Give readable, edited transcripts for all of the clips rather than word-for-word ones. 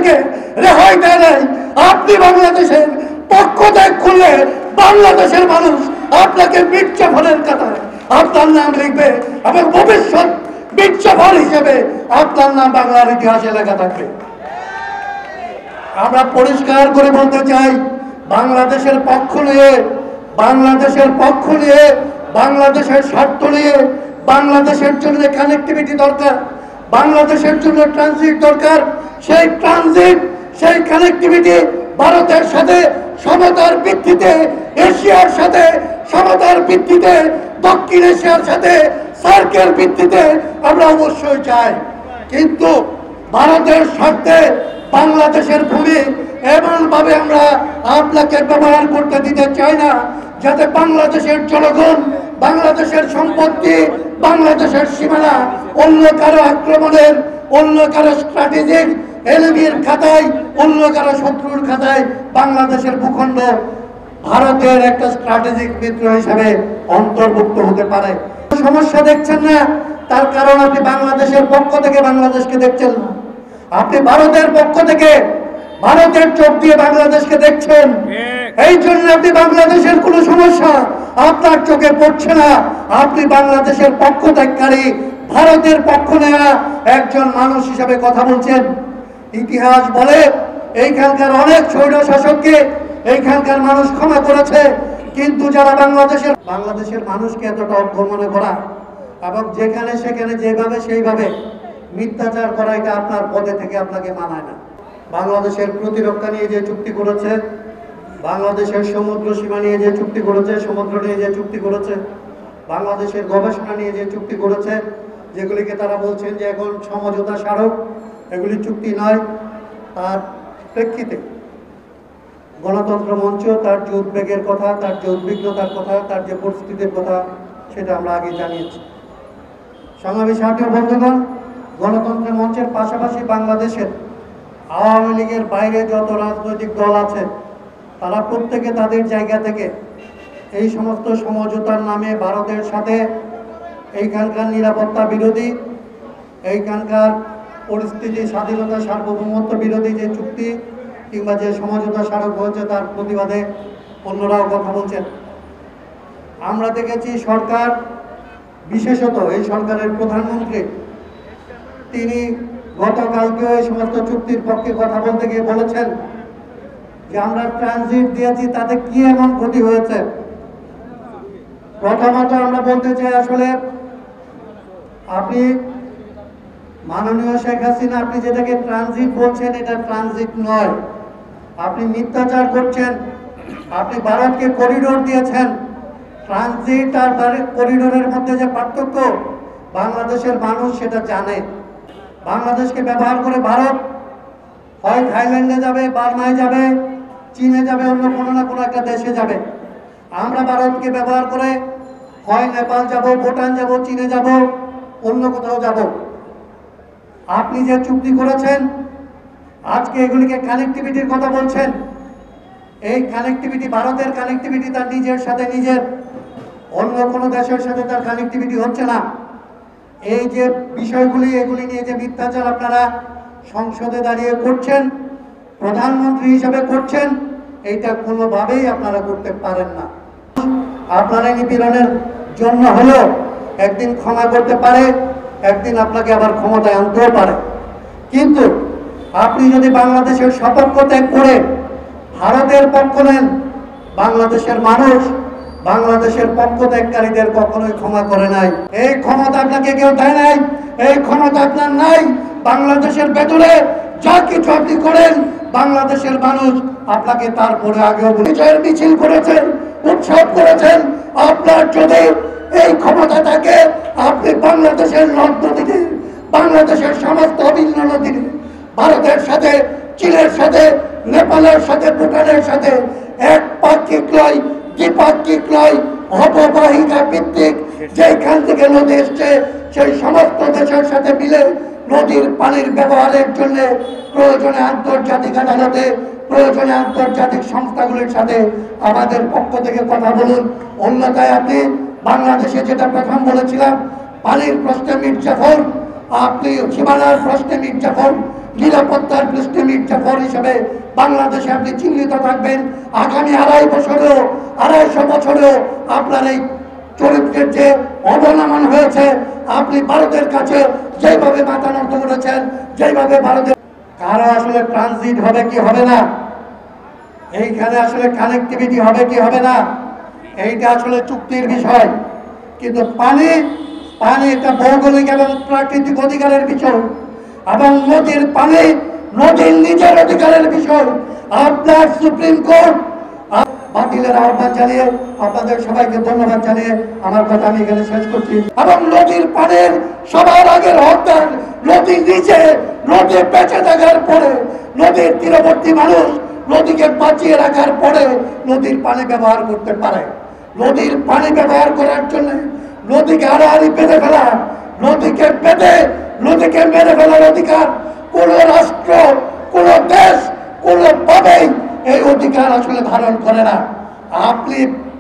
থেকে রেহাই দেয় নাই। আপনি বাংলাদেশের পক্ষ ত্যাগ করলে বাংলাদেশের মানুষ আপনাকে মির্জাফরের কাতারে আপনার নাম লিখবে এবং ভবিষ্যৎ মির্জাফর হিসেবে আপনার নাম বাংলার ইতিহাসে লেখা থাকবে। আমরা পরিষ্কার করে বলতে চাই, বাংলাদেশের পক্ষ নিয়ে, বাংলাদেশের পক্ষ নিয়ে, বাংলাদেশের স্বার্থ নিয়ে, বাংলাদেশের জন্য কানেক্টিভিটি দরকার, বাংলাদেশের জন্য ট্রানজিট দরকার। সেই ট্রানজিট, সেই কানেক্টিভিটি ভারতের সাথে সমতার ভিত্তিতে, এশিয়ার সাথে সমতার ভিত্তিতে, দক্ষিণ এশিয়ার সাথে সার্কের ভিত্তিতে আমরা অবশ্যই চাই। কিন্তু ভারতের স্বার্থে বাংলাদেশের ভূমি এমনভাবে আমরা আপনাকে ব্যবহার করতে দিতে চাই না যাতে বাংলাদেশের জনগণ, বাংলাদেশের সম্পত্তি, বাংলাদেশের সীমানা অন্য কারো আক্রমণের, অন্য কারো স্ট্র্যাটেজিক এনিমির খাতায়, অন্য কারো শত্রুর খাতায় বাংলাদেশের ভূখণ্ড ভারতের একটা স্ট্র্যাটেজিক মিত্র হিসেবে অন্তর্ভুক্ত হতে পারে। সমস্যা দেখছেন না, তার কারণ আপনি বাংলাদেশের পক্ষ থেকে বাংলাদেশকে দেখছেন না, আপনি ভারতের পক্ষ থেকে ভারতের চোখ দিয়ে বাংলাদেশকে দেখছেন। এই জন্য আপনি বাংলাদেশের কোনো সমস্যা আপনার চোখে পড়ছে না। আপনি বাংলাদেশের পক্ষ ত্যাগকারী, ভারতের পক্ষ নেওয়া একজন মানুষ হিসেবে কথা বলছেন। ইতিহাস বলে এইখানকার অনেক স্বৈর শাসককে এইখানকার মানুষ ক্ষমা করেছে, কিন্তু যারা বাংলাদেশের মানুষকে এতটা অজ্ঞ মনে করা এবং যেখানে সেখানে যেভাবে সেইভাবে মিথ্যাচার করা, এটা আপনার পদে থেকে আপনাকে মানায় না। বাংলাদেশের প্রতিরক্ষা নিয়ে যে চুক্তি করেছে, বাংলাদেশের সমুদ্র সীমা নিয়ে যে চুক্তি করেছে, সমুদ্র নিয়ে যে চুক্তি করেছে, বাংলাদেশের গবেষণা নিয়ে যে চুক্তি করেছে, যেগুলিকে তারা বলছেন যে এখন সমঝোতা স্মারক, এগুলি চুক্তি নয়। তার প্রেক্ষিতে গণতন্ত্র মঞ্চ তার যে উদ্বেগের কথা, তার যে উদ্বিগ্নতার কথা, তার যে পরিস্থিতির কথা, সেটা আমরা আগে জানিয়েছি। সংগ্রামী সাথী বন্ধুগণ, গণতন্ত্র মঞ্চের পাশাপাশি বাংলাদেশের আওয়ামী লীগের বাইরে যত রাজনৈতিক দল আছে, তারা প্রত্যেকে তাদের জায়গা থেকে এই সমস্ত সমঝোতার নামে ভারতের সাথে এইখানকার নিরাপত্তা বিরোধী, এইখানকার পরিস্থিতি, স্বাধীনতা, সার্বভৌমত্ব বিরোধী যে চুক্তি কিংবা যে সমঝোতা স্মারক হয়েছে তার প্রতিবাদে অন্যরাও কথা বলছেন। আমরা দেখেছি সরকার, বিশেষত এই সরকারের প্রধানমন্ত্রী, তিনি গতকালকে এই সমস্ত চুক্তির পক্ষে কথা বলতে গিয়ে বলেছেন যে আমরা ট্রানজিট দিয়েছি, তাতে কি এমন ক্ষতি হয়েছে। প্রথমত আমরা বলতে চাই, আসলে আপনি মাননীয় শেখ হাসিনা, আপনি যেটাকে ট্রানজিট বলছেন, এটা ট্রানজিট নয়। আপনি মিথ্যাচার করছেন। আপনি ভারতকে করিডোর দিয়েছেন। ট্রানজিট আর করিডোরের মধ্যে যে পার্থক্য, বাংলাদেশের মানুষ সেটা জানে। বাংলাদেশকে ব্যবহার করে ভারত হয় থাইল্যান্ডে যাবে, বার্মায় যাবে, চীনে যাবে, অন্য কোনো না কোনো একটা দেশে যাবে। আমরা ভারতকে ব্যবহার করে হয় নেপাল যাব, ভুটান যাব, চীনে যাব, অন্য কোথাও যাব। আপনি যে চুক্তি করেছেন, আজকে এগুলিকে কানেক্টিভিটির কথা বলছেন। এই কানেক্টিভিটি, ভারতের কানেক্টিভিটি তার নিজের সাথে নিজের, অন্য কোনো দেশের সাথে তার কানেক্টিভিটি হচ্ছে না। এই যে বিষয়গুলি, এগুলি নিয়ে যে মিথ্যাচার আপনারা সংসদে দাঁড়িয়ে করছেন, প্রধানমন্ত্রী হিসেবে করছেন, এইটা কোনোভাবেই আপনারা করতে পারেন না। আপনারা নিপীড়নের জন্য হলেও একদিন ক্ষমা করতে পারে, একদিন আপনাকে আবার ক্ষমতায় আনতেও পারে। কিন্তু আপনি যদি বাংলাদেশের সপক্ষ ত্যাগ করে ভারতের পক্ষ নেন, বাংলাদেশের মানুষ বাংলাদেশের পক্ষ ত্যাগকারীদের কখনোই ক্ষমা করে নাই। এই ক্ষমতা আপনাকে কেউ দেয় নাই, এই ক্ষমতা আপনার নাই। বাংলাদেশের ভেতরে যা কিছু আপনি করেন, বাংলাদেশের মানুষ আপনাকে তারপরে আগেও বিজয়ের মিছিল করেছেন, উৎসব করেছেন। আপনার যদি এই ক্ষমতা থাকে, আপনি বাংলাদেশের নদ নদীতে, বাংলাদেশের সমস্ত অভিন্ন নদীতে, ভারতের সাথে, চীনের সাথে, নেপালের সাথে, ভুটানের সাথে একপাক্ষিক নয়, দ্বিপাক্ষিক নয়, অববাহিকা ভিত্তিক যেখান থেকে নদী এসছে সেই সমস্ত দেশের সাথে মিলে নদীর পানির ব্যবহারের জন্য প্রয়োজনে আন্তর্জাতিক আদালতে, প্রয়োজনে আন্তর্জাতিক সংস্থাগুলির সাথে আমাদের পক্ষ থেকে কথা বলুন। অন্যথায় আপনি বাংলাদেশে যেটা প্রথম বলেছিলাম, পানির প্রশ্নে মির্জাফর, আপনি সীমানার প্রশ্নে মীর জাফর, নিরাপত্তার প্রশ্নে মীর জাফর হিসেবে বাংলাদেশে আপনি চিহ্নিত থাকবেন। আগামী 250 বছরেও আপনার এই চরিত্রের যে অবনমন হয়েছে, আপনি ভারতের কাছে যেভাবে মাথা নত করেছেন, যেভাবে ভারতের কারো আসলে ট্রানজিট হবে কি হবে না, এইখানে আসলে কানেক্টিভিটি হবে কি হবে না, এইটা আসলে চুক্তির বিষয়। কিন্তু পানি এটা ভৌগোলিক এবং প্রাকৃতিক অধিকারের বিষয়, এবং নদীর পানি নদীর নিজের অধিকারের বিষয়। আপনার সুপ্রিম কোর্ট বাতিলের আহ্বান জানিয়ে আপনাদের সবাইকে ধন্যবাদ জানিয়ে আমার কথা আমি এখানে শেষ করছি। এবং নদীর পানির সবার আগের হকদার নদীর নিচে, নদী বেঁচে থাকার পরে, নদীর তীরবর্তী মানুষ নদীকে বাঁচিয়ে রাখার পরে নদীর পানি ব্যবহার করতে পারে। নদীর পানি ব্যবহার করার জন্য নদীকে আড়াআড়ি বেঁধে ফেলা, নদীকে বেঁধে নদীকে মেরে ফেলার অধিকার কোন রাষ্ট্র, কোন দেশ কোনোভাবেই এই অধিকার আসলে ধারণ করে না। আপনি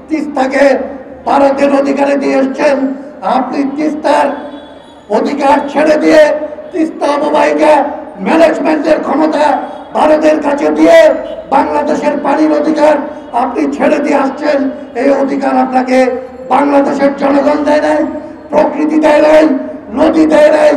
তিস্তাকে ভারতের অধিকারে দিয়ে এসছেন, আপনি তিস্তার অধিকার ছেড়ে দিয়ে তিস্তা অববাহিকা ম্যানেজমেন্টের ক্ষমতা ভারতের কাছে দিয়ে বাংলাদেশের পানির অধিকার আপনি ছেড়ে দিয়ে আসছেন। এই অধিকার আপনাকে বাংলাদেশের জনগণ দেয় নাই, প্রকৃতি দেয় নাই, নদী দেয় নাই,